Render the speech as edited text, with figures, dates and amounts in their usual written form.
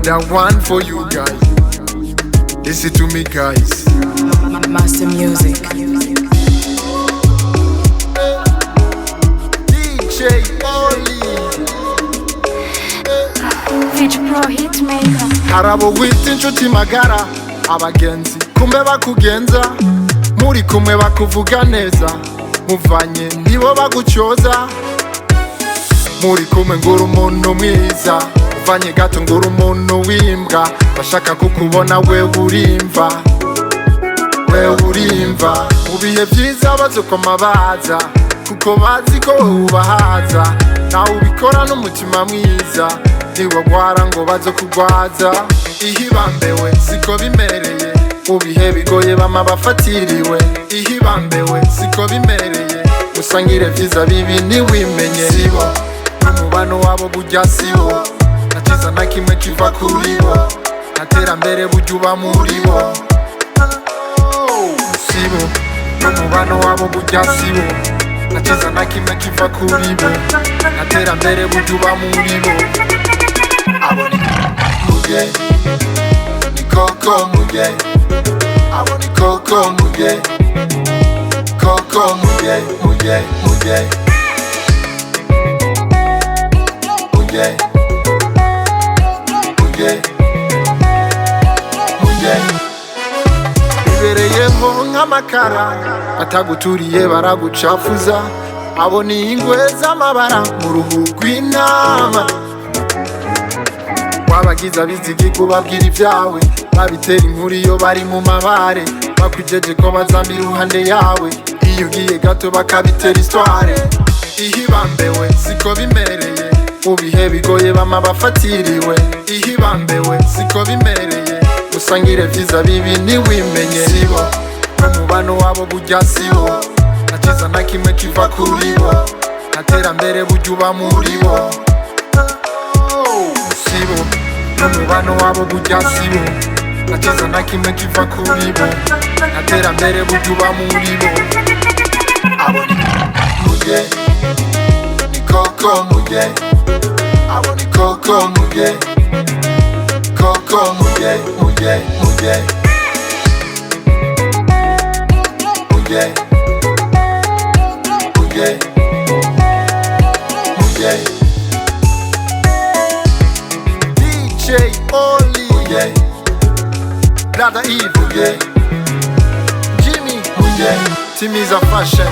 another one for you guys. Listen to me, guys. Master Music. DJ Oli. Fitch Pro Hitmaker. Harabo wita inshuti magara, abagenzi kumbe bakugenza, muri kumwe bakuvuga neza, muvanye nibo bagucoza, muri kumwe ngura umuntu mwiza, uvanye gato ngura umuntu w'imbwa, bashaka kukubona we urimva, mu bihe byiza bazokoma baza, kuko bazi ko ubahaza, nawe ubikora n'umutima mwiza, ntiwagwara ngo bazokugwaza. Ihibambewe siko bimereye, mu bihe bigoye bama bafatiriwe, ihibambewe siko bimereye, musangire vyiza bibi ntiwimenye, sibo n'umubano wabo burya sibo, ntakiza na kimwe kiva kuri bo, ntaterambere burya uba muri bo, sibo n'umubano wabo burya sibo, ntakiza na kimwe kiva kuri bo, ntaterambere burya uba muri bo. Abo ni muge, ni koko muge, abo ni koko muge, koko muge, muge, muge, muge, muge, muge. Bibereyeho nk'amakara, bataguturiye baragucafuza, abo ni ingwe z'amabara mu ruhu rw'intama, wabagize abizigi kubabwira ibyawe, babitera inkuru iyo bari mu mabare, bakwijeje ko bazamba iruhande yawe, iyo ugiye gato bakabitera histoire. Ihibambewe siko bimereye, mu bihe bigoye bama bafatiriwe, ihibambewe siko bimereye, musangire vyiza bibi ntiwimenye, sibo n'umubano wabo burya sibo, ntakiza na kimwe kiva kuri bo, ntaterambere burya uba muri bo, sibo n'umubano wabo burya sibo, ntakiza na kimwe kiva kuri bo, ntaterambere burya uba muri bo. Abo ni muge, ni koko muge, abo ni koko muge, koko muge, muge, muge, muge, muge, muge. DJ Oli, muge, Brother Eve, muge, Jimmy, muge, Timiza Fashion.